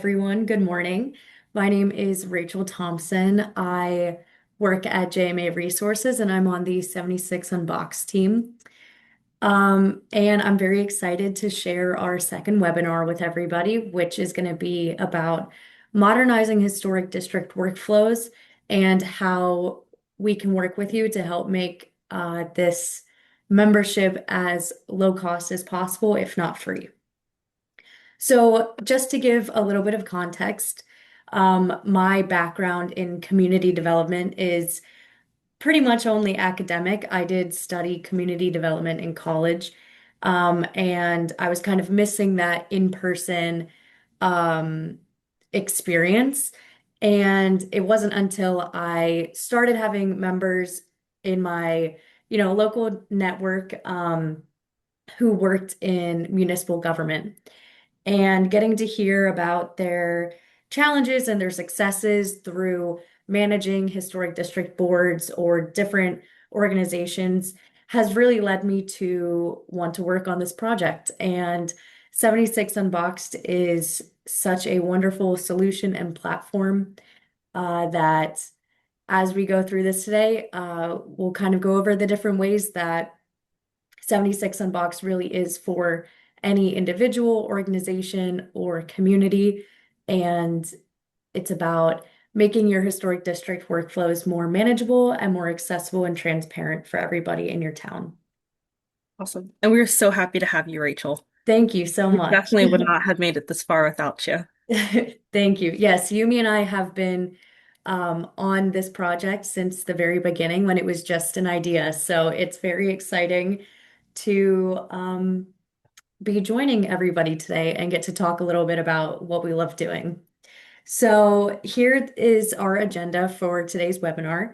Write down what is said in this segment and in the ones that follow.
Everyone, good morning. My name is Rachel Thompson. I work at JMA Resources and I'm on the 76 Unboxed team. And I'm very excited to share our second webinar with everybody, which is going to be about modernizing historic district workflows and how we can work with you to help make this membership as low cost as possible, if not free. So, just to give a little bit of context, my background in community development is pretty much only academic. I did study community development in college, and I was kind of missing that in-person um, experience. And it wasn't until I started having members in my, local network, who worked in municipal government and getting to hear about their challenges and their successes through managing historic district boards or different organizations has really led me to want to work on this project. And 76 Unboxed is such a wonderful solution and platform that as we go through this today, we'll kind of go over the different ways that 76 Unboxed really is for any individual, organization, or community. And it's about making your historic district workflows more manageable and more accessible and transparent for everybody in your town. Awesome. And we're so happy to have you, Rachel. Thank you so We much. definitely would not have made it this far without you. Thank you. Yes, Yumi and I have been on this project since the very beginning when it was just an idea. So it's very exciting to be joining everybody today and get to talk a little bit about what we love doing. So here is our agenda for today's webinar.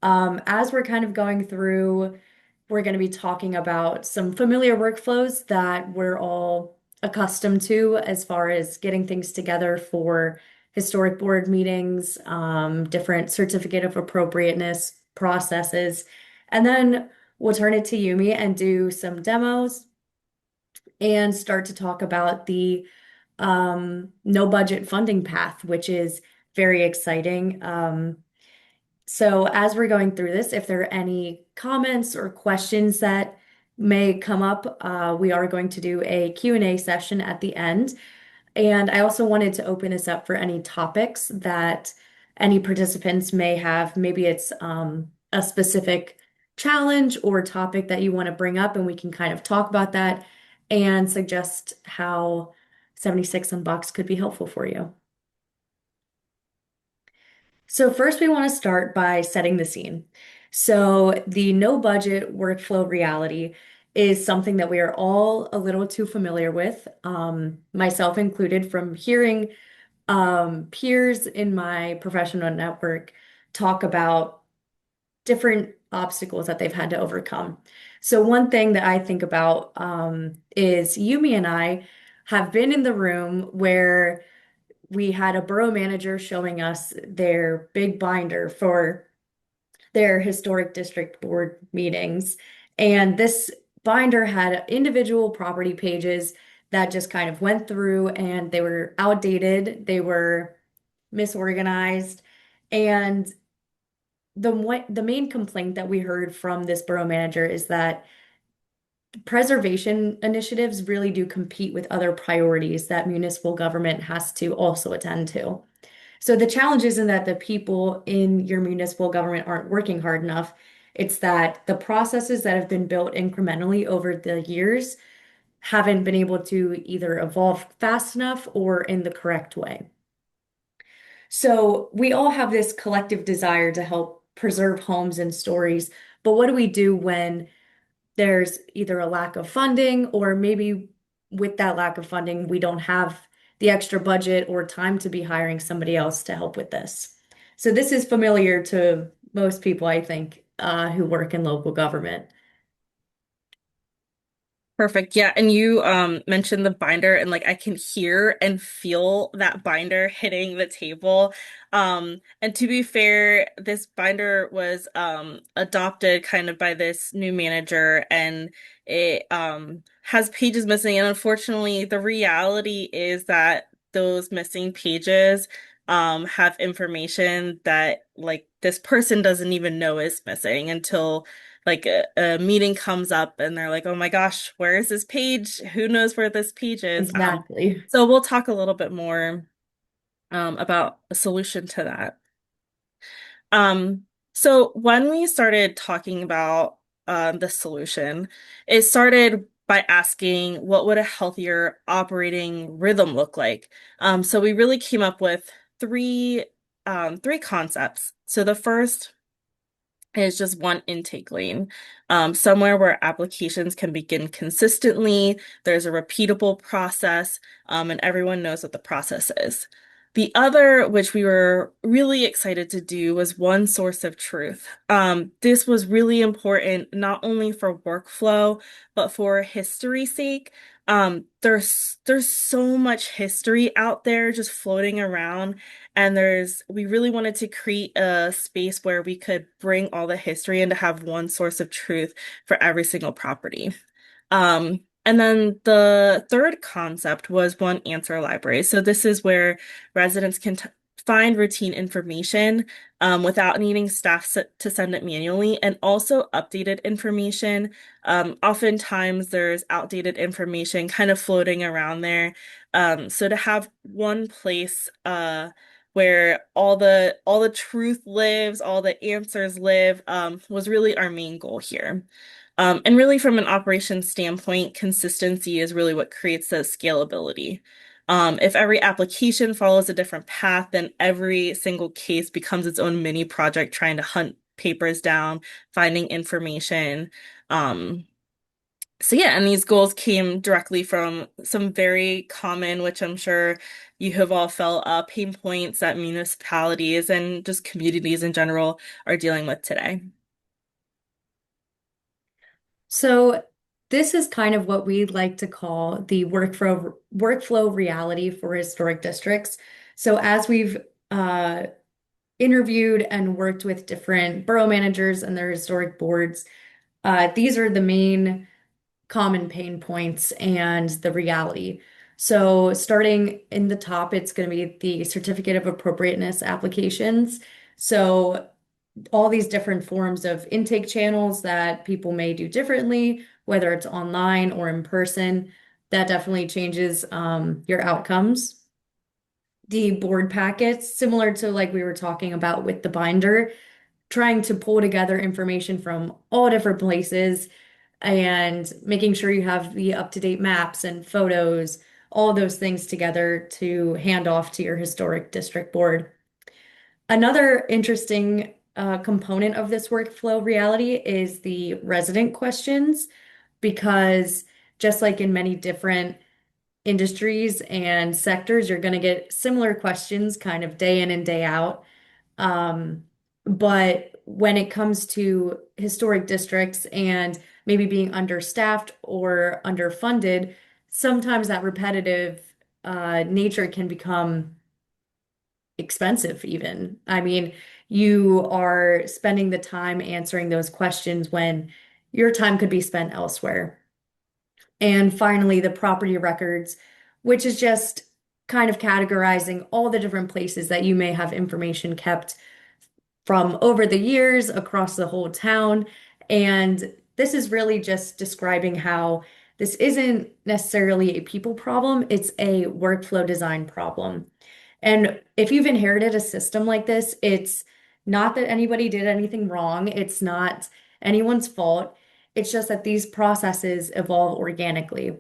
As we're kind of going through, we're going to be talking about some familiar workflows that we're all accustomed to as far as getting things together for historic board meetings, different certificate of appropriateness processes, and then we'll turn it to Yumi and do some demos and start to talk about the no budget funding path, which is very exciting. So as we're going through this, if there are any comments or questions that may come up, we are going to do a Q&A session at the end. And I also wanted to open this up for any topics that any participants may have. Maybe it's a specific challenge or topic that you want to bring up, and we can kind of talk about that and suggest how 76 Unboxed could be helpful for you. So first we want to start by setting the scene. So the no budget workflow reality is something that we are all a little too familiar with, myself included, from hearing peers in my professional network talk about different obstacles that they've had to overcome. So one thing that I think about is Yumi and I have been in the room where we had a borough manager showing us their big binder for their historic district board meetings. And this binder had individual property pages that just kind of went through and they were outdated, they were misorganized. And the main complaint that we heard from this borough manager is that preservation initiatives really do compete with other priorities that municipal government has to also attend to. So the challenge isn't that the people in your municipal government aren't working hard enough. It's that the processes that have been built incrementally over the years haven't been able to either evolve fast enough or in the correct way. So we all have this collective desire to help preserve homes and stories, but what do we do when there's either a lack of funding or maybe with that lack of funding, we don't have the extra budget or time to be hiring somebody else to help with this. So this is familiar to most people, I think, who work in local government. Perfect. Yeah, and you mentioned the binder and like I can hear and feel that binder hitting the table. And to be fair, this binder was adopted kind of by this new manager and it has pages missing and unfortunately the reality is that those missing pages have information that like this person doesn't even know is missing until like a meeting comes up and they're like, oh my gosh, where is this page? Who knows where this page is? Exactly. So we'll talk a little bit more about a solution to that. Um, so when we started talking about the solution, it started by asking what would a healthier operating rhythm look like. So we really came up with three three concepts. So the first is just one intake lane, somewhere where applications can begin consistently. There's a repeatable process, and everyone knows what the process is. The other, which we were really excited to do, was one source of truth. This was really important not only for workflow, but for history's sake. There's so much history out there just floating around, and we really wanted to create a space where we could bring all the history and to have one source of truth for every single property. And then the third concept was one answer library. So this is where residents can find routine information without needing staff to send it manually, and also updated information. Oftentimes there's outdated information kind of floating around there. So to have one place where all the truth lives, all the answers live, was really our main goal here. And really, from an operations standpoint, consistency is really what creates the scalability. If every application follows a different path, then every single case becomes its own mini project trying to hunt papers down, finding information. Um, so yeah, and these goals came directly from some very common, which I'm sure you have all felt, pain points that municipalities and just communities in general are dealing with today. So this is kind of what we like to call the workflow reality for historic districts. So as we've uh, interviewed and worked with different borough managers and their historic boards, these are the main common pain points and the reality. So starting in the top, it's going to be the Certificate of Appropriateness applications. So all these different forms of intake channels that people may do differently, whether it's online or in person, that definitely changes your outcomes. The board packets, similar to like we were talking about with the binder, trying to pull together information from all different places and making sure you have the up-to-date maps and photos, all those things together to hand off to your historic district board. Another interesting component of this workflow reality is the resident questions, because just like in many different industries and sectors, you're going to get similar questions kind of day in and day out. Um, but when it comes to historic districts and maybe being understaffed or underfunded, sometimes that repetitive nature can become expensive even. I mean, you are spending the time answering those questions when your time could be spent elsewhere. And finally, the property records, which is just kind of categorizing all the different places that you may have information kept from over the years across the whole town. And this is really just describing how this isn't necessarily a people problem, it's a workflow design problem. And if you've inherited a system like this, it's not that anybody did anything wrong, it's not anyone's fault. It's just that these processes evolve organically.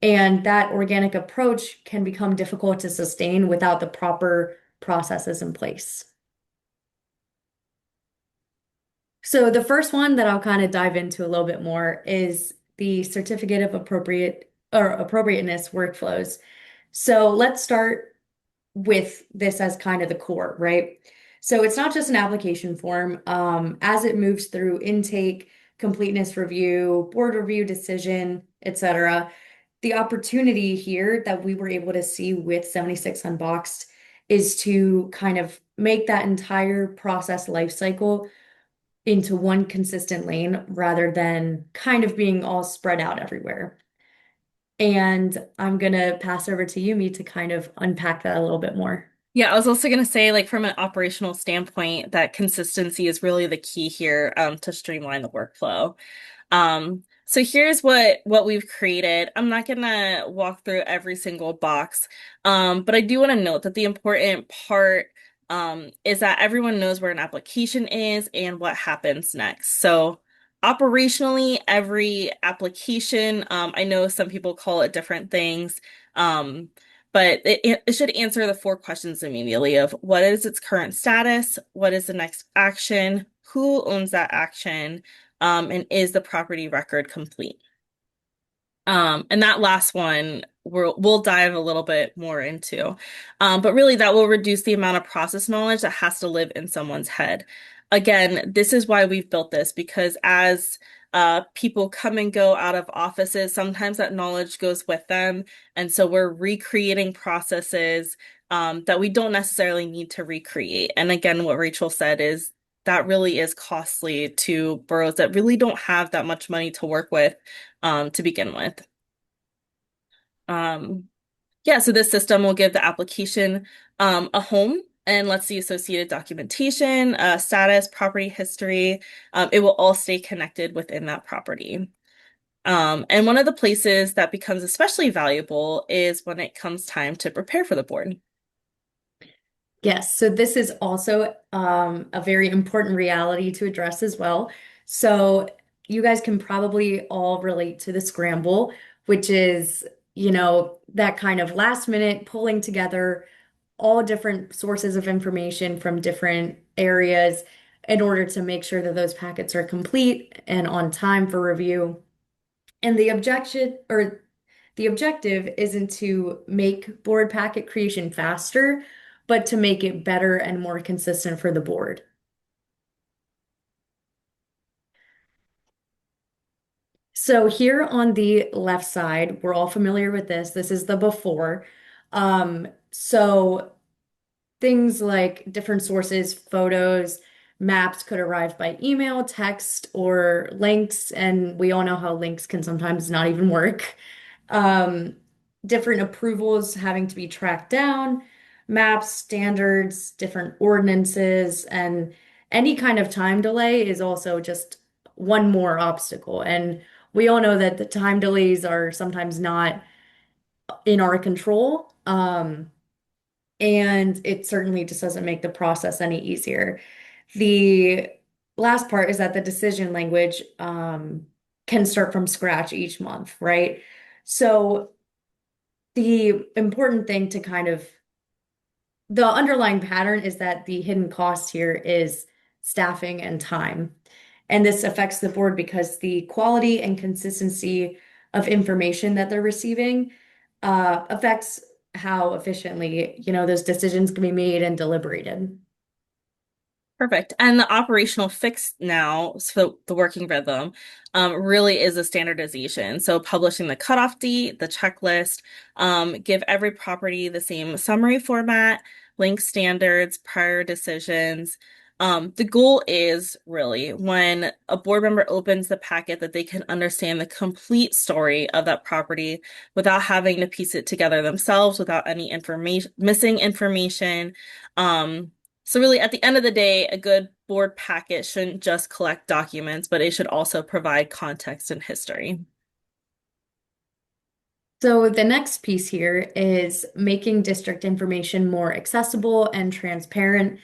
And that organic approach can become difficult to sustain without the proper processes in place. So the first one that I'll kind of dive into a little bit more is the Certificate of Appropriateness workflows. So let's start with this as kind of the core, right? So it's not just an application form. As it moves through intake, completeness review, board review, decision, etc., the opportunity here that we were able to see with 76 Unboxed is to kind of make that entire process life cycle into one consistent lane rather than kind of being all spread out everywhere. And I'm gonna pass over to Yumi to kind of unpack that a little bit more. Yeah, I was also going to say, like, from an operational standpoint, that consistency is really the key here, to streamline the workflow. So here's what we've created. I'm not gonna walk through every single box, but I do want to note that the important part is that everyone knows where an application is and what happens next. So operationally, every application, I know some people call it different things, um, but it should answer the four questions immediately of what is its current status, what is the next action, who owns that action, and is the property record complete? And that last one we'll dive a little bit more into. But really that will reduce the amount of process knowledge that has to live in someone's head. Again, this is why we've built this because as people come and go out of offices, sometimes that knowledge goes with them. And so we're recreating processes that we don't necessarily need to recreate. And again, what Rachel said is that really is costly to boroughs that really don't have that much money to work with to begin with. Um, yeah, so this system will give the application a home and lets the associated documentation, status, property history, it will all stay connected within that property. And one of the places that becomes especially valuable is when it comes time to prepare for the board. Yes, so this is also a very important reality to address as well. So you guys can probably all relate to the scramble, which is, that kind of last minute pulling together all different sources of information from different areas in order to make sure that those packets are complete and on time for review. And the objective isn't to make board packet creation faster, but to make it better and more consistent for the board. So here on the left side, we're all familiar with this. This is the before. So things like different sources, photos, maps could arrive by email, text, or links, and we all know how links can sometimes not even work. Um, Different approvals having to be tracked down, maps, standards, different ordinances, and any kind of time delay is also just one more obstacle. And we all know that the time delays are sometimes not in our control. And it certainly just doesn't make the process any easier. The last part is that the decision language can start from scratch each month, right? So the important thing to kind of the underlying pattern is that the hidden cost here is staffing and time. And this affects the board because the quality and consistency of information that they're receiving affects how efficiently, those decisions can be made and deliberated. Perfect. And the operational fix now, so the working rhythm, really is a standardization. So publishing the cutoff date, the checklist, give every property the same summary format, link standards, prior decisions. The goal is really when a board member opens the packet that they can understand the complete story of that property without having to piece it together themselves, without any information, missing information. So really, at the end of the day, a good board packet shouldn't just collect documents, but it should also provide context and history. So the next piece here is making district information more accessible and transparent.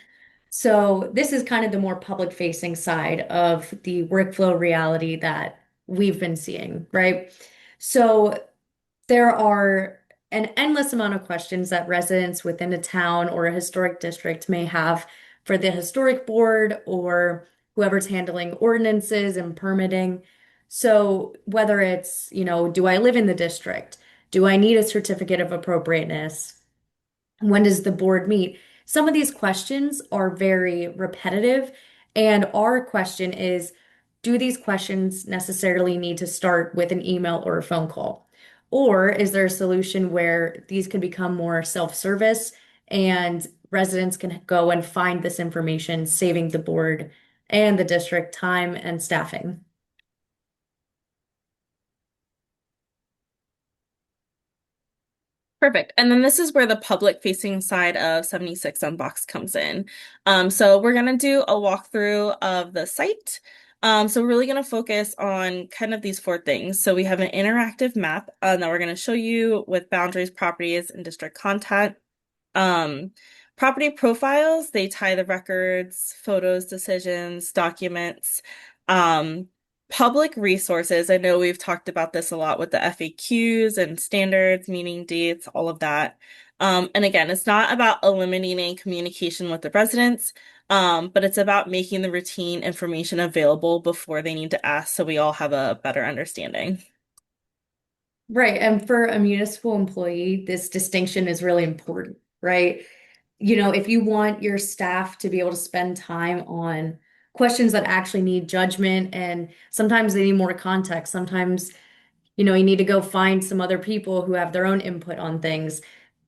So this is kind of the more public-facing side of the workflow reality that we've been seeing, right? So there are an endless amount of questions that residents within a town or a historic district may have for the historic board or whoever's handling ordinances and permitting. So whether it's, do I live in the district? Do I need a certificate of appropriateness? When does the board meet? Some of these questions are very repetitive, and our question is, do these questions necessarily need to start with an email or a phone call? Or is there a solution where these can become more self-service and residents can go and find this information, saving the board and the district time and staffing? Perfect. And then this is where the public facing side of 76 Unboxed comes in. So we're going to do a walkthrough of the site. So we're really going to focus on kind of these four things. So we have an interactive map that we're going to show you with boundaries, properties, and district content. Um, Property profiles, they tie the records, photos, decisions, documents. Um, Public resources, I know we've talked about this a lot with the FAQs and standards, meeting dates, all of that. And again, it's not about eliminating communication with the residents, but it's about making the routine information available before they need to ask so we all have a better understanding. Right. And for a municipal employee, this distinction is really important, right? If you want your staff to be able to spend time on questions that actually need judgment, and sometimes they need more context. Sometimes, you need to go find some other people who have their own input on things.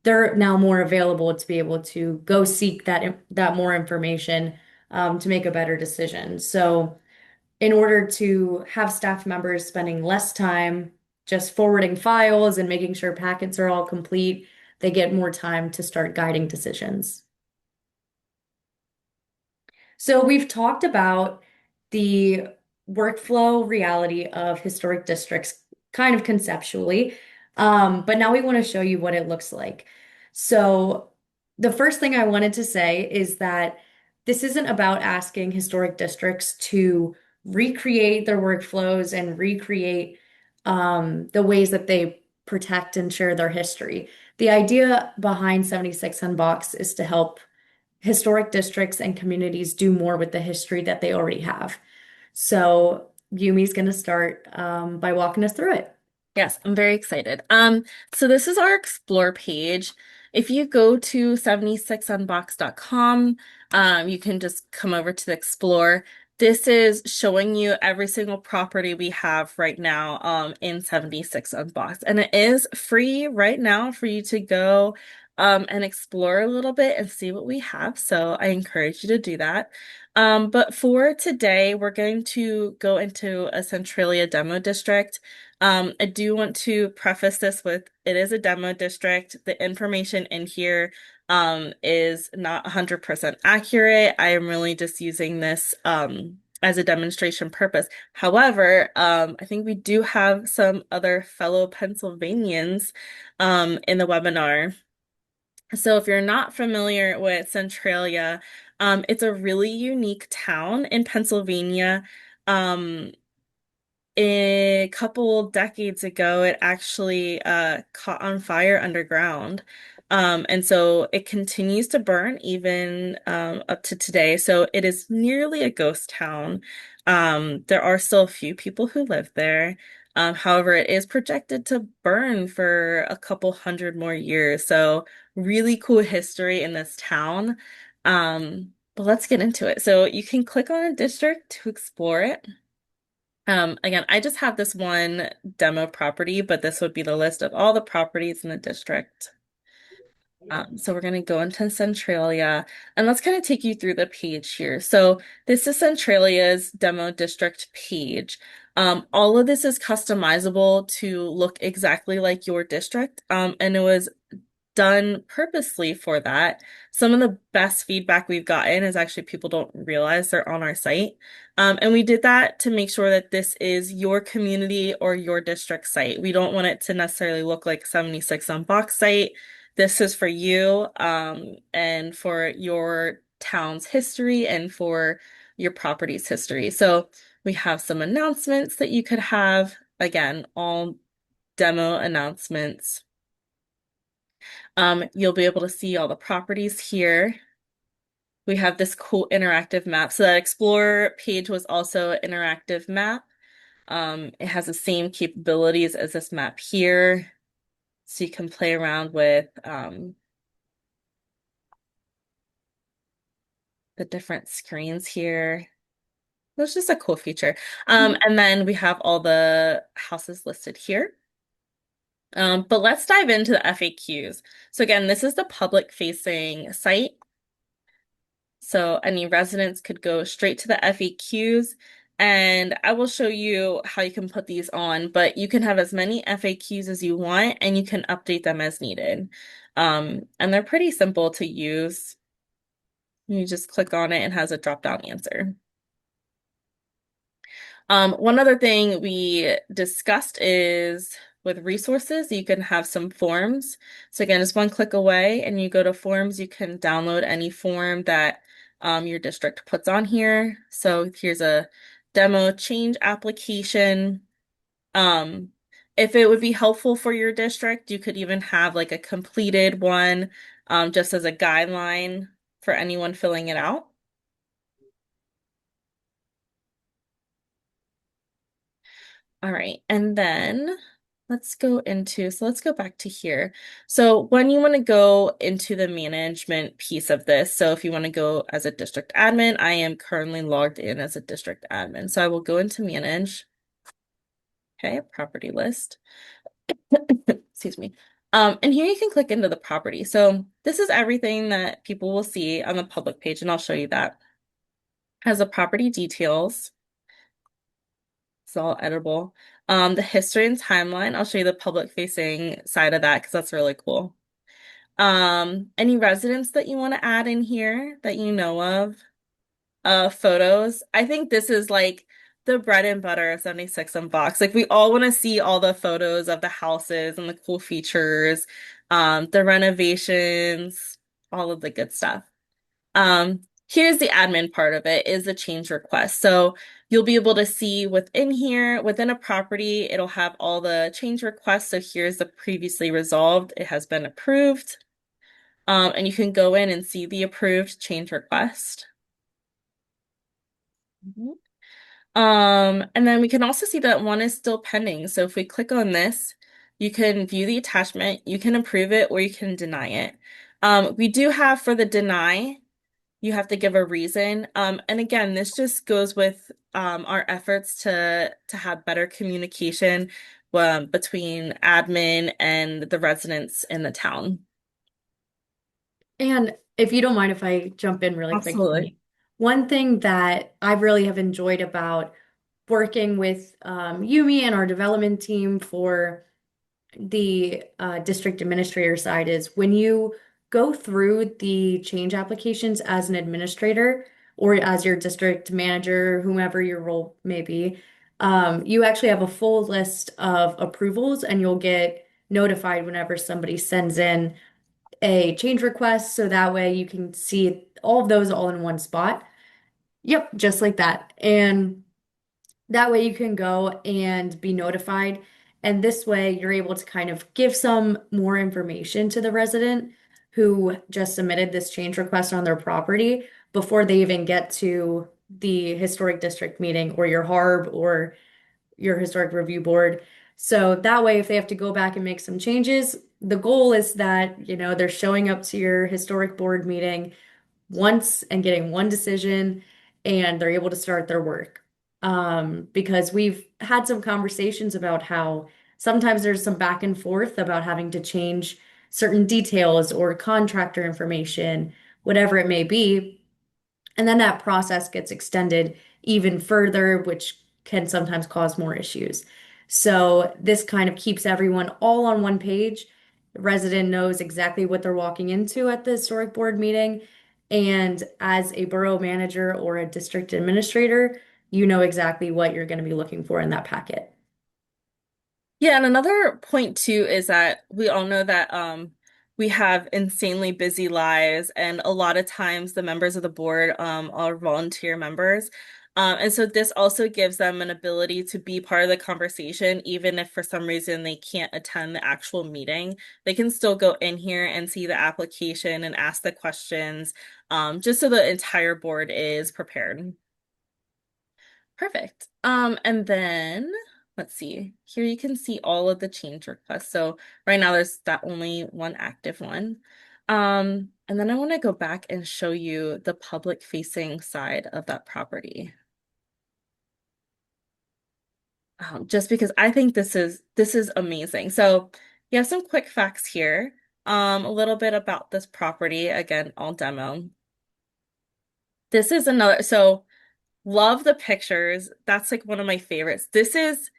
They're now more available to be able to go seek that more information to make a better decision. So in order to have staff members spending less time just forwarding files and making sure packets are all complete, they get more time to start guiding decisions. So we've talked about the workflow reality of historic districts kind of conceptually, but now we want to show you what it looks like. So the first thing I wanted to say is that this isn't about asking historic districts to recreate their workflows and recreate the ways that they protect and share their history. The idea behind 76 Unbox is to help historic districts and communities do more with the history that they already have. So Yumi's going to start by walking us through it. Yes, I'm very excited. So this is our explore page. If you go to 76unbox.com, you can just come over to the explore. This is showing you every single property we have right now in 76 Unboxed. And it is free right now for you to go and explore a little bit and see what we have. So I encourage you to do that. But for today, we're going to go into a Centralia demo district. I do want to preface this with it is a demo district. The information in here is not 100% accurate. I am really just using this as a demonstration purpose. However, I think we do have some other fellow Pennsylvanians in the webinar. So if you're not familiar with Centralia, it's a really unique town in Pennsylvania. Um, a couple decades ago, it actually caught on fire underground. And so it continues to burn even up to today. So it is nearly a ghost town. There are still a few people who live there. However, it is projected to burn for a couple hundred more years. So really cool history in this town. But let's get into it. So you can click on a district to explore it. Again, I just have this one demo property, but this would be the list of all the properties in the district. So we're going to go into Centralia and let's kind of take you through the page here. So this is Centralia's demo district page. All of this is customizable to look exactly like your district. And it was done purposely for that. Some of the best feedback we've gotten is actually people don't realize they're on our site. And we did that to make sure that this is your community or your district site. We don't want it to necessarily look like 76 Unboxed site. This is for you, and for your town's history and for your property's history. So we have some announcements that you could have. Again, all demo announcements. You'll be able to see all the properties here. We have this cool interactive map. So that Explorer page was also an interactive map. It has the same capabilities as this map here. So you can play around with the different screens here. That's just a cool feature. And then we have all the houses listed here. But let's dive into the FAQs. So again, this is the public facing site. So any residents could go straight to the FAQs. And I will show you how you can put these on, but you can have as many FAQs as you want and you can update them as needed. And they're pretty simple to use. You just click on it and it has a drop-down answer. One other thing we discussed is with resources, you can have some forms. So again, it's one click away and you go to forms, you can download any form that your district puts on here. So here's a demo change application. Um, if it would be helpful for your district, you could even have like a completed one, just as a guideline for anyone filling it out. All right, and then let's go back to here. So when you want to go into the management piece of this, so if you want to go as a district admin, I am currently logged in as a district admin. So I will go into manage, okay, property list. Excuse me. And here you can click into the property. So this is everything that people will see on the public page, and I'll show you that. Has the property details. It's all editable. The history and timeline, I'll show you the public facing side of that because that's really cool. Any residents that you want to add in here that you know of? Photos. I think this is like the bread and butter of 76 Unboxed. Like we all want to see all the photos of the houses and the cool features, the renovations, all of the good stuff. Here's the admin part of it is the change request. So you'll be able to see within here, within a property, it'll have all the change requests. So here's the previously resolved. It has been approved. And you can go in and see the approved change request. Mhm. And then we can also see that one is still pending. So if we click on this, you can view the attachment, you can approve it, or you can deny it. We do have for the deny, you have to give a reason. And again, this just goes with our efforts to have better communication between admin and the residents in the town. And if you don't mind if I jump in really quick, Absolutely. Kate, one thing that I really have enjoyed about working with Yumi and our development team for the district administrator side is when you go through the change applications as an administrator or as your district manager, whomever your role may be, you actually have a full list of approvals and you'll get notified whenever somebody sends in a change request. So that way you can see all of those all in one spot. Yep, just like that. And that way you can go and be notified. And this way you're able to kind of give some more information to the resident who just submitted this change request on their property before they even get to the historic district meeting or your HARB or your historic review board. So that way, if they have to go back and make some changes, the goal is that, they're showing up to your historic board meeting once and getting one decision and they're able to start their work. Because we've had some conversations about how sometimes there's some back and forth about having to change certain details or contractor information, whatever it may be. And then that process gets extended even further, which can sometimes cause more issues. So this kind of keeps everyone all on one page. The resident knows exactly what they're walking into at the historic board meeting. And as a borough manager or a district administrator, you know exactly what you're going to be looking for in that packet. Yeah, and another point too is that we all know that we have insanely busy lives and a lot of times the members of the board are volunteer members. And so this also gives them an ability to be part of the conversation, even if for some reason they can't attend the actual meeting. They can still go in here and see the application and ask the questions, just so the entire board is prepared. Perfect. And then let's see. Here you can see all of the change requests. So right now there's that only one active one. And then I want to go back and show you the public facing side of that property. Just because I think this is amazing. So you have some quick facts here. A little bit about this property. Again, all demo. This is another, so Love the pictures. That's like one of my favorites. This is,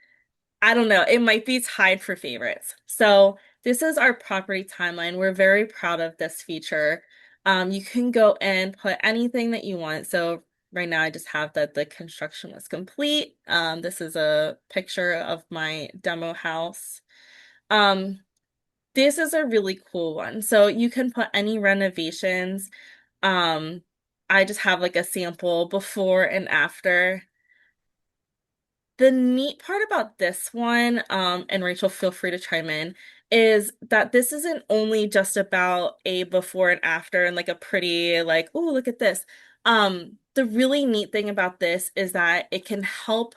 I don't know, it might be tied for favorites. So this is our property timeline. We're very proud of this feature. You can go and put anything that you want. So right now I just have that the construction was complete. This is a picture of my demo house. Um, this is a really cool one. So you can put any renovations. Um, I just have like a sample before and after. The neat part about this one, and Rachel, feel free to chime in, is that this isn't only just about a before and after and like a pretty, like, oh, look at this. The really neat thing about this is that it can help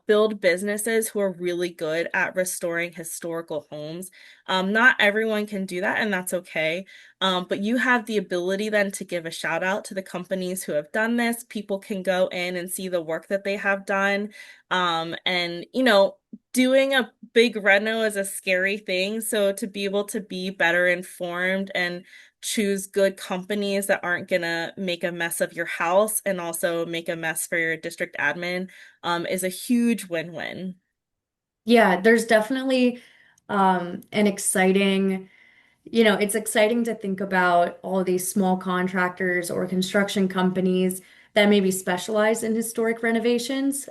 build businesses who are really good at restoring historical homes. Not everyone can do that, and that's okay. But you have the ability then to give a shout out to the companies who have done this. People can go in and see the work that they have done. And, doing a big reno is a scary thing. So to be able to be better informed and choose good companies that aren't gonna make a mess of your house and also make a mess for your district admin is a huge win-win. Yeah, there's definitely an exciting, it's exciting to think about all these small contractors or construction companies that maybe specialize in historic renovations,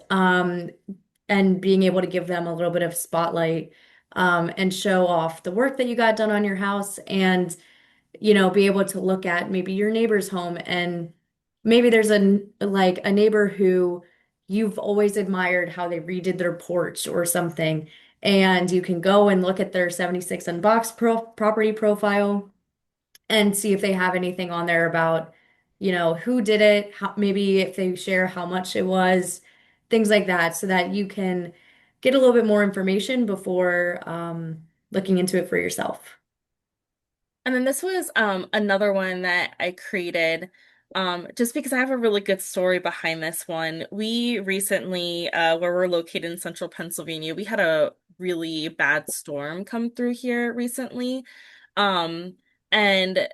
and being able to give them a little bit of spotlight, and show off the work that you got done on your house, and be able to look at maybe your neighbor's home, and maybe there's a neighbor who you've always admired how they redid their porch or something, and you can go and look at their 76 Unboxed property profile and see if they have anything on there about, who did it, maybe if they share how much it was, things like that, so that you can get a little bit more information before looking into it for yourself. And then this was another one that I created just because I have a really good story behind this one. We recently, where we're located in central Pennsylvania, we had a really bad storm come through here recently. Um, and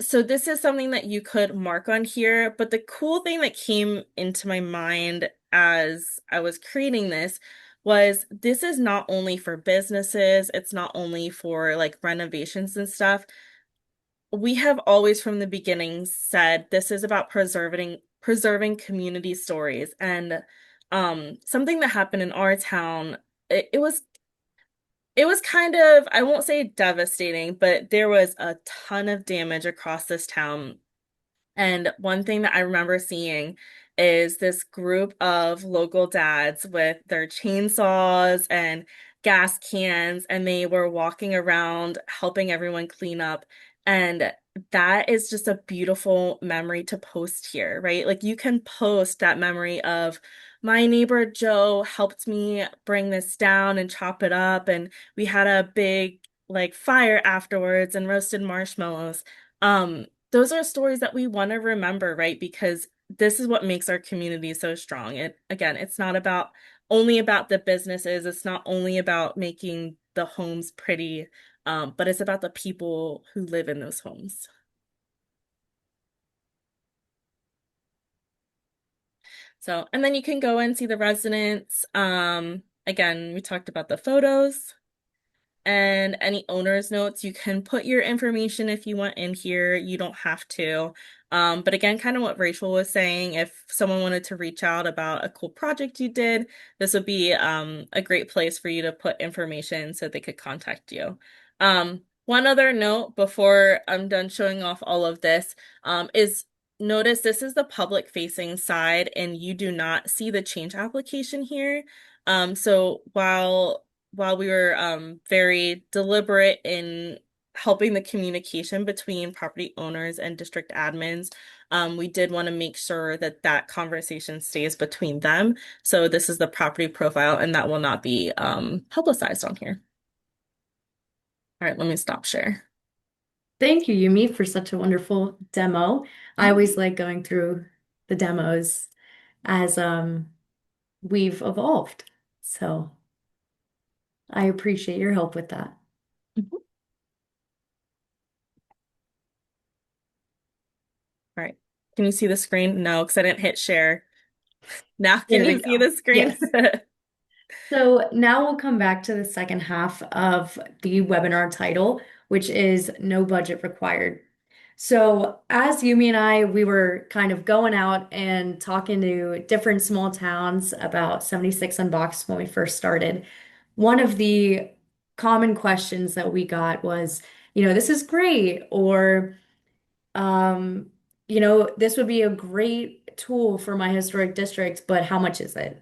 so this is something that you could mark on here. But the cool thing that came into my mind as I was creating this is not only for businesses, it's not only for like renovations and stuff. We have always from the beginning said this is about preserving community stories. And something that happened in our town, it was kind of, I won't say devastating, but there was a ton of damage across this town. And one thing that I remember seeing is this group of local dads with their chainsaws and gas cans, and they were walking around helping everyone clean up. And that is just a beautiful memory to post here, right? Like you can post that memory of my neighbor Joe helped me bring this down and chop it up, and we had a big like fire afterwards and roasted marshmallows. Those are stories that we want to remember, right? Because this is what makes our community so strong. It again, it's not about only about the businesses, it's not only about making the homes pretty, but it's about the people who live in those homes. So, and then you can go and see the residents. Again, we talked about the photos. And any owner's notes, you can put your information if you want in here. You don't have to. But again, kind of what Rachel was saying, if someone wanted to reach out about a cool project you did, this would be a great place for you to put information so they could contact you. One other note before I'm done showing off all of this is notice this is the public facing side and you do not see the change application here. So while we were very deliberate in helping the communication between property owners and district admins, we did want to make sure that that conversation stays between them. So this is the property profile, and that will not be publicized on here. All right, let me stop share. Thank you, Yumi, for such a wonderful demo. I always like going through the demos as we've evolved. So I appreciate your help with that. Mhm. All right. Can you see the screen? No, because I didn't hit share. Now can There you we see go. the screen? Yes. So now we'll come back to the second half of the webinar title, which is no budget required. So as Yumi and I, we were kind of going out and talking to different small towns about 76 Unboxed when we first started. One of the common questions that we got was, this is great, or, um, this would be a great tool for my historic district, but how much is it?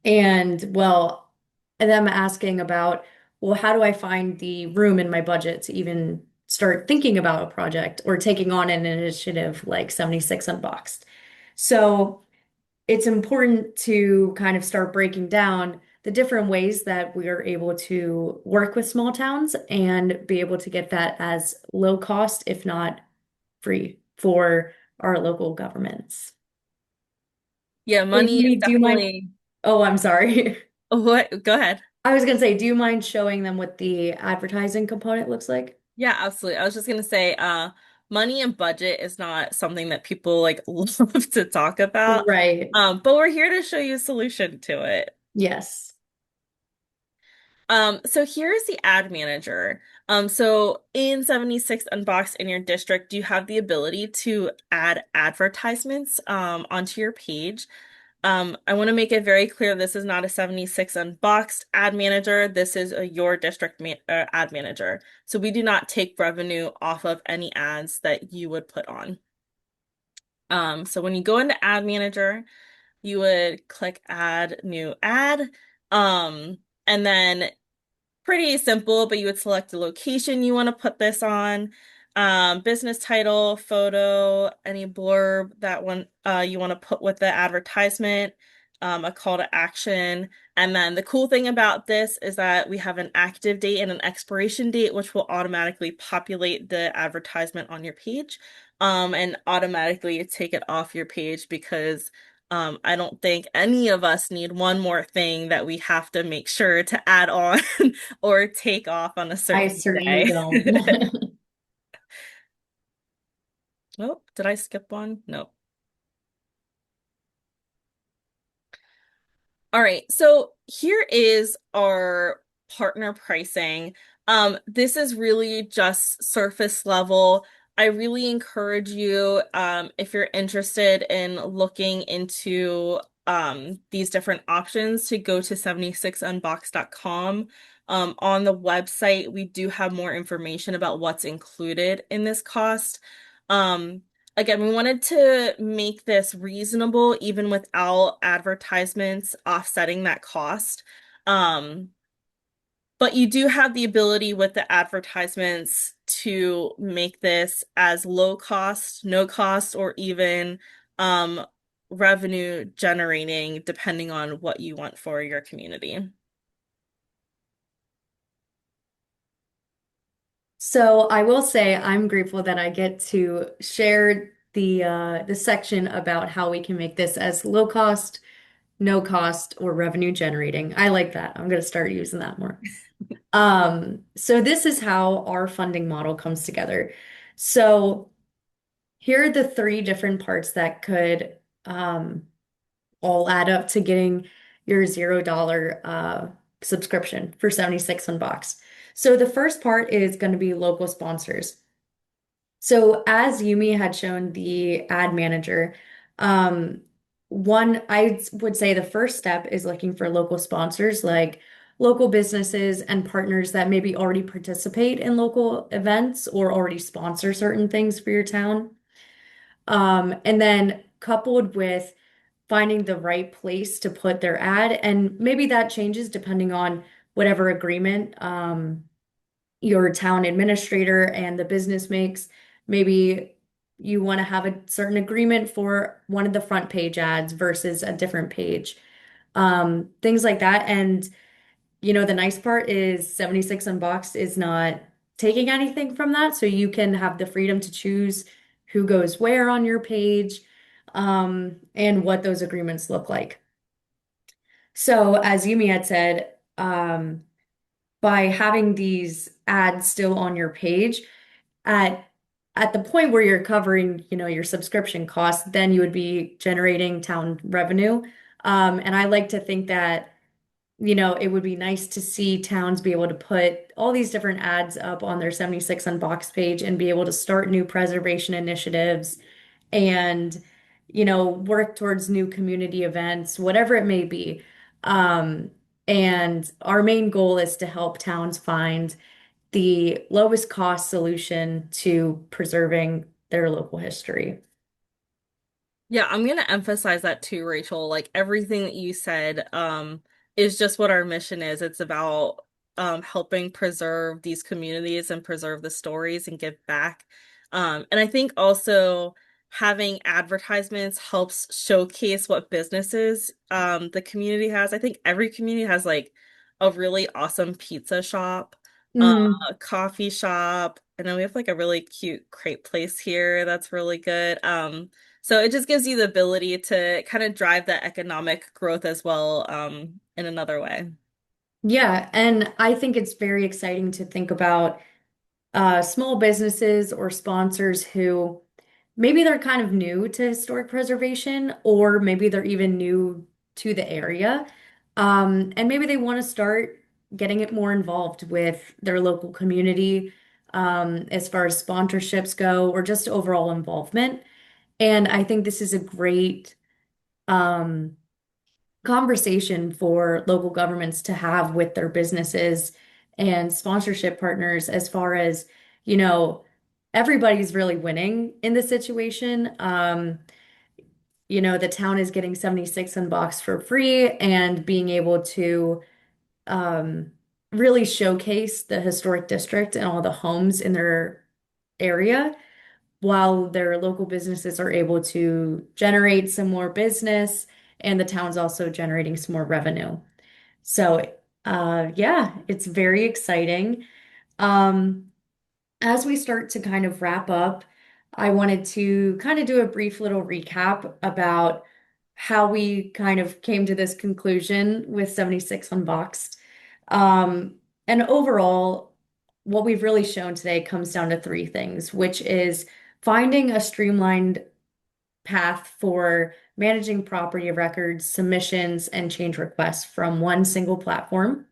And them asking about, well, how do I find the room in my budget to even start thinking about a project or taking on an initiative like 76 Unboxed? So it's important to kind of start breaking down the different ways that we are able to work with small towns and be able to get that as low cost, if not free, for our local governments. Yeah, So, money is Yumi, do you mind? definitely. Oh, I'm sorry. What? Go ahead. I was gonna say, do you mind showing them what the advertising component looks like? Yeah, absolutely. I was just gonna say, money and budget is not something that people like love to talk about. Right. But we're here to show you a solution to it. Yes. So here's the ad manager. So in 76 Unboxed in your district, you have the ability to add advertisements onto your page. I want to make it very clear this is not a 76 Unboxed ad manager. This is a your district ma ad manager. So we do not take revenue off of any ads that you would put on. So when you go into ad manager, you would click add new ad. And then pretty simple, but you would select the location you want to put this on, business title, photo, any blurb that one you want to put with the advertisement, a call to action. And then the cool thing about this is that we have an active date and an expiration date, which will automatically populate the advertisement on your page, and automatically take it off your page because I don't think any of us need one more thing that we have to make sure to add on or take off on a I certain certainly day. don't. Oh, did I skip one? No. All right, so here is our partner pricing. This is really just surface level. I really encourage you, if you're interested in looking into these different options, to go to 76unbox.com. On the website, we do have more information about what's included in this cost. Um, Again, we wanted to make this reasonable even without advertisements offsetting that cost. Um, but you do have the ability with the advertisements to make this as low cost, no cost, or even um, revenue generating, depending on what you want for your community. So I will say I'm grateful that I get to share the section about how we can make this as low cost, no cost, or revenue generating. I like that. I'm gonna start using that more. So this is how our funding model comes together. So here are the three different parts that could all add up to getting your $0 subscription for 76 Unbox. So the first part is going to be local sponsors. So as Yumi had shown the ad manager, um, one I would say the first step is looking for local sponsors like local businesses and partners that maybe already participate in local events or already sponsor certain things for your town. And then coupled with finding the right place to put their ad, and maybe that changes depending on whatever agreement your town administrator and the business makes. Maybe you want to have a certain agreement for one of the front page ads versus a different page. Things like that. And the nice part is 76 Unboxed is not taking anything from that. So you can have the freedom to choose who goes where on your page, and what those agreements look like. So as Yumi had said, by having these ads still on your page, at at the point where you're covering, your subscription costs, then you would be generating town revenue. And I like to think that, it would be nice to see towns be able to put all these different ads up on their 76 Unboxed page and be able to start new preservation initiatives and, work towards new community events, whatever it may be. Um, and our main goal is to help towns find the lowest cost solution to preserving their local history. Yeah, I'm gonna emphasize that too, Rachel. Like everything that you said, is just what our mission is. It's about helping preserve these communities and preserve the stories and give back. And I think also having advertisements helps showcase what businesses the community has. I think every community has like a really awesome pizza shop, Mm. a coffee shop, and then we have like a really cute crepe place here that's really good. So it just gives you the ability to kind of drive that economic growth as well, in another way. Yeah, and I think it's very exciting to think about small businesses or sponsors who maybe they're kind of new to historic preservation, or maybe they're even new to the area. And maybe they want to start getting it more involved with their local community, as far as sponsorships go, or just overall involvement. And I think this is a great um, conversation for local governments to have with their businesses and sponsorship partners as far as, you know, everybody's really winning in this situation. The town is getting 76 Unboxed for free and being able to um, really showcase the historic district and all the homes in their area while their local businesses are able to generate some more business and the town's also generating some more revenue. So, yeah, it's very exciting. Um, as we start to kind of wrap up, I wanted to kind of do a brief little recap about how we kind of came to this conclusion with 76 Unboxed. Um, and overall, what we've really shown today comes down to three things, which is finding a streamlined path for managing property records, submissions, and change requests from one single platform,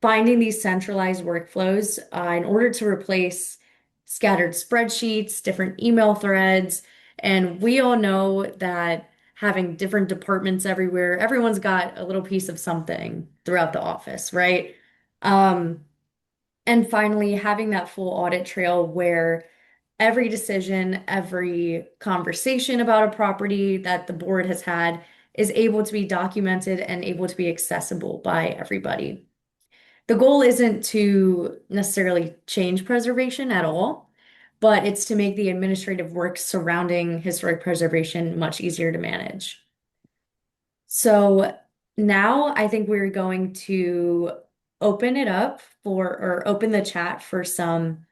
finding these centralized workflows in order to replace scattered spreadsheets, different email threads. And we all know that having different departments everywhere, everyone's got a little piece of something throughout the office, right? Um, and finally, having that full audit trail where every decision, every conversation about a property that the board has had is able to be documented and able to be accessible by everybody. The goal isn't to necessarily change preservation at all, but it's to make the administrative work surrounding historic preservation much easier to manage. So now I think we're going to open it up or open the chat for some.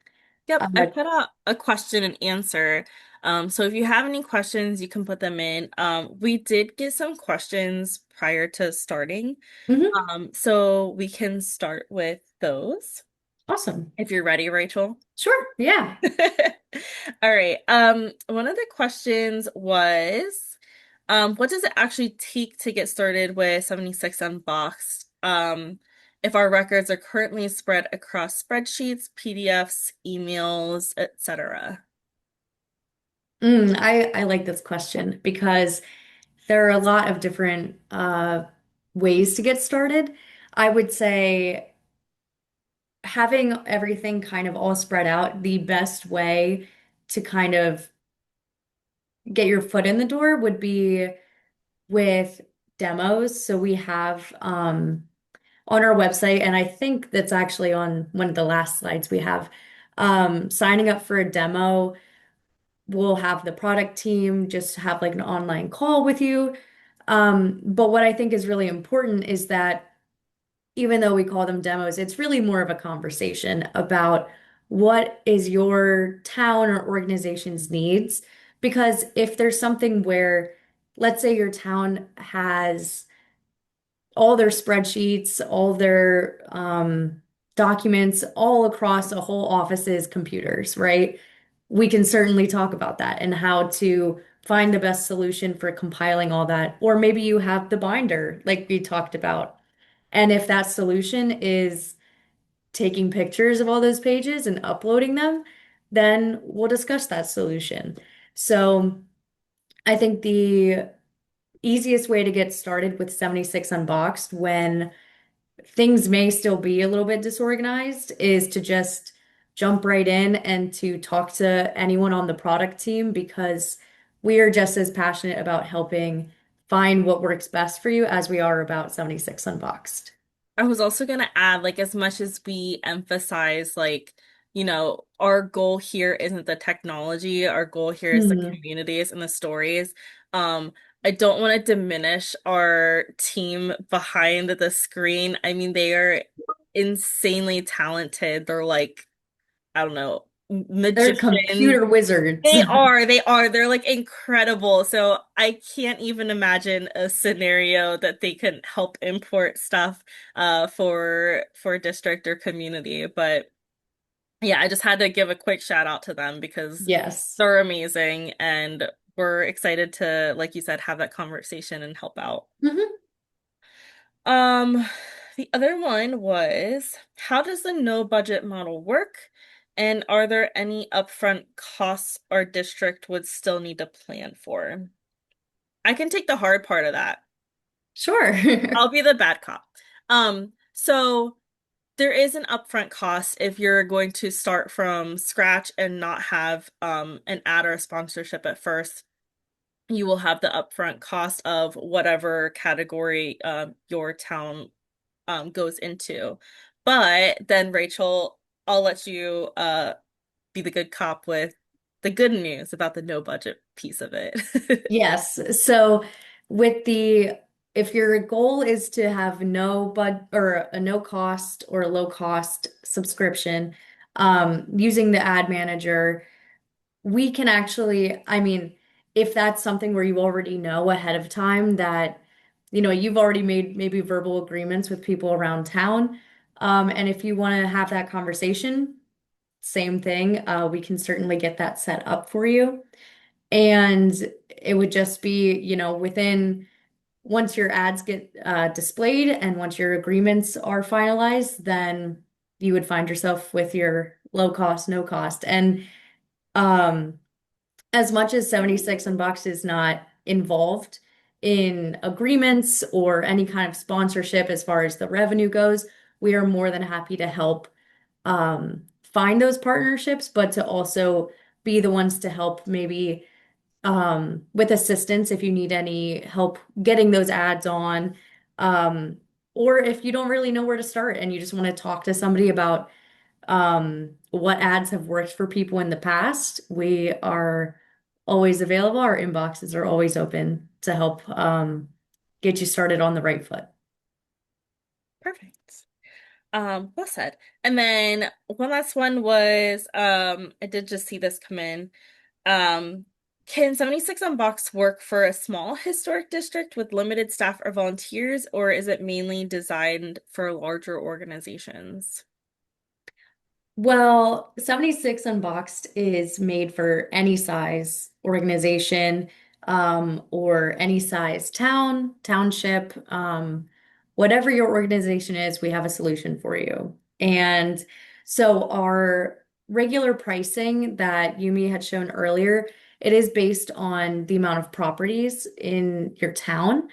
Yep, I uh, put out a question and answer. So if you have any questions, you can put them in. We did get some questions prior to starting. mhm. So we can start with those Awesome. if you're ready, Rachel. Sure. Yeah. All right. One of the questions was, what does it actually take to get started with 76 Unboxed? If our records are currently spread across spreadsheets, PDFs, emails, etc. I like this question because there are a lot of different ways to get started. I would say having everything kind of all spread out, the best way to kind of get your foot in the door would be with demos. So we have on our website, and I think that's actually on one of the last slides we have, signing up for a demo. We'll have the product team just have like an online call with you. But what I think is really important is that even though we call them demos, it's really more of a conversation about what is your town or organization's needs. Because if there's something where, let's say your town has all their spreadsheets, all their documents all across a whole office's computers, right? we can certainly talk about that and how to find the best solution for compiling all that. Or maybe you have the binder, like we talked about. And if that solution is taking pictures of all those pages and uploading them, then we'll discuss that solution. So I think the easiest way to get started with 76 Unboxed when things may still be a little bit disorganized is to just jump right in and to talk to anyone on the product team because we are just as passionate about helping find what works best for you as we are about 76 Unboxed. I was also gonna add, like, as much as we emphasize, like, our goal here isn't the technology, our goal here is the Mhm. communities and the stories. Um, I don't want to diminish our team behind the screen. I mean, they are insanely talented. They're like, I don't know, They're magicians. computer wizards. They're like incredible. So I can't even imagine a scenario that they can help import stuff for district or community. But yeah, I just had to give a quick shout out to them because Yes. they're amazing and we're excited to, like you said, have that conversation and help out. Mhm. Um, the other one was, how does the no budget model work? And are there any upfront costs our district would still need to plan for? I can take the hard part of that. Sure. I'll be the bad cop. So there is an upfront cost if you're going to start from scratch and not have an ad or a sponsorship at first. You will have the upfront cost of whatever category your town goes into. But then Rachel, I'll let you be the good cop with the good news about the no budget piece of it. Yes. So with the if your goal is to have no bud or a no cost or a low cost subscription, using the ad manager, we can actually, I mean, if that's something where you already know ahead of time that, you've already made maybe verbal agreements with people around town, and if you want to have that conversation, same thing, we can certainly get that set up for you. And it would just be, within once your ads get displayed and once your agreements are finalized, then you would find yourself with your low cost, no cost. And um, as much as 76 Unboxed is not involved in agreements or any kind of sponsorship as far as the revenue goes, we are more than happy to help find those partnerships, but to also be the ones to help maybe with assistance if you need any help getting those ads on. Um, or if you don't really know where to start and you just want to talk to somebody about what ads have worked for people in the past, we are always available. Our inboxes are always open to help get you started on the right foot. Perfect. Well said. And then one last one was, I did just see this come in. Um, can 76 on Box work for a small historic district with limited staff or volunteers, or is it mainly designed for larger organizations? Well, 76 Unboxed is made for any size organization, or any size town, township, whatever your organization is, we have a solution for you. And so our regular pricing that Yumi had shown earlier, it is based on the amount of properties in your town.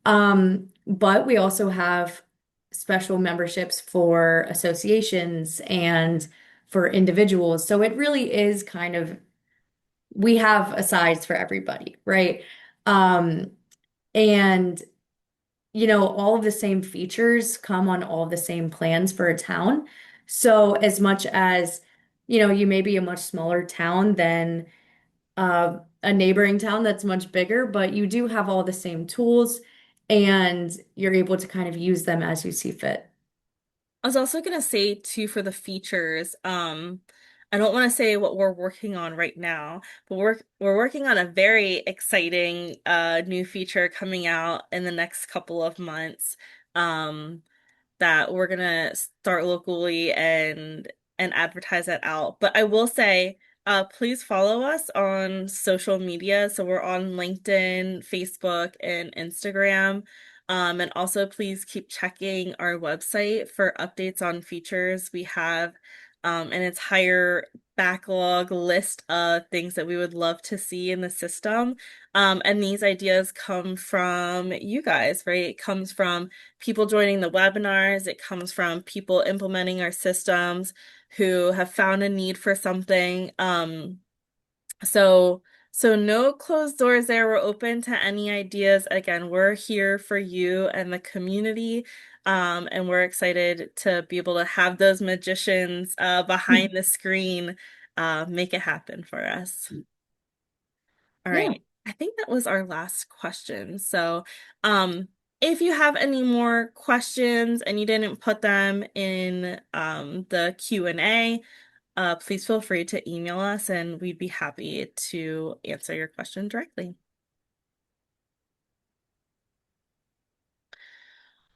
But we also have special memberships for associations and for individuals. So it really is kind of, we have a size for everybody, right? Um, and all of the same features come on all of the same plans for a town. So as much as, you may be a much smaller town than a neighboring town that's much bigger, but you do have all the same tools and you're able to kind of use them as you see fit. I was also gonna say too for the features, I don't want to say what we're working on right now, but we're working on a very exciting new feature coming out in the next couple of months. Um, that we're gonna start locally and advertise that out. But I will say, please follow us on social media. So we're on LinkedIn, Facebook, and Instagram. And also please keep checking our website for updates on features. We have an entire backlog list of things that we would love to see in the system. And these ideas come from you guys, right? It comes from people joining the webinars. It comes from people implementing our systems who have found a need for something. So so no closed doors there. We're open to any ideas. Again, we're here for you and the community. And we're excited to be able to have those magicians behind the screen make it happen for us. All Yeah. right. I think that was our last question. So, if you have any more questions and you didn't put them in the Q&A, please feel free to email us and we'd be happy to answer your question directly.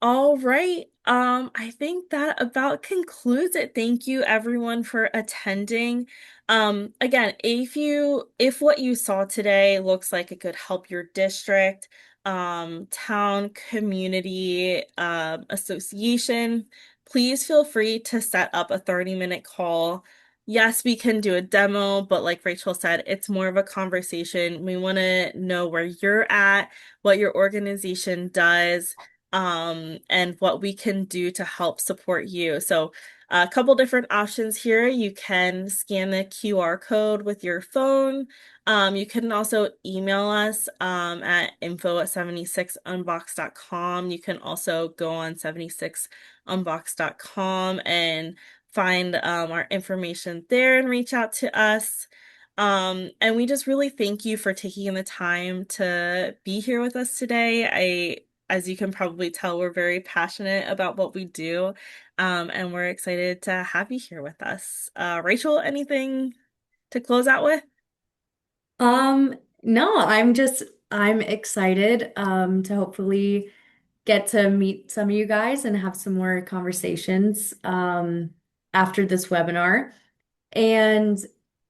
All right. I think that about concludes it. Thank you everyone for attending. Again, if what you saw today looks like it could help your district, town, community, association, please feel free to set up a 30-minute call. Yes, we can do a demo, but like Rachel said, it's more of a conversation. We want to know where you're at, what your organization does, and what we can do to help support you. So, a couple different options here. You can scan the QR code with your phone. You can also email us at info@76unboxed.com. You can also go on 76unboxed.com and find our information there and reach out to us. And we just really thank you for taking the time to be here with us today. As you can probably tell, we're very passionate about what we do, and we're excited to have you here with us. Rachel, anything to close out with? Um, no, I'm excited to hopefully get to meet some of you guys and have some more conversations after this webinar. And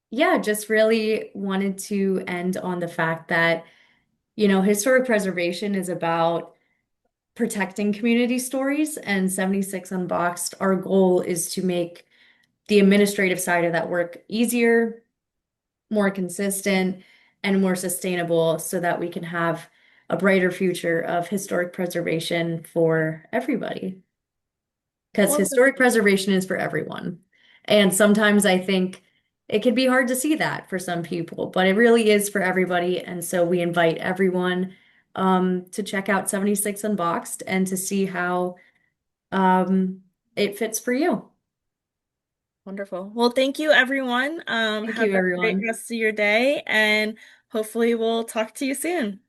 yeah, just really wanted to end on the fact that, historic preservation is about protecting community stories, and 76 Unboxed, our goal is to make the administrative side of that work easier, more consistent, and more sustainable so that we can have a brighter future of historic preservation for everybody. Because historic Wonderful. preservation is for everyone. And sometimes I think it can be hard to see that for some people, but it really is for everybody. And so we invite everyone to check out 76 Unboxed and to see how it fits for you. Wonderful. Well, thank you, everyone. Thank Have you, a great everyone. rest of your day, and hopefully we'll talk to you soon.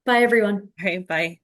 Bye, everyone. All right, bye.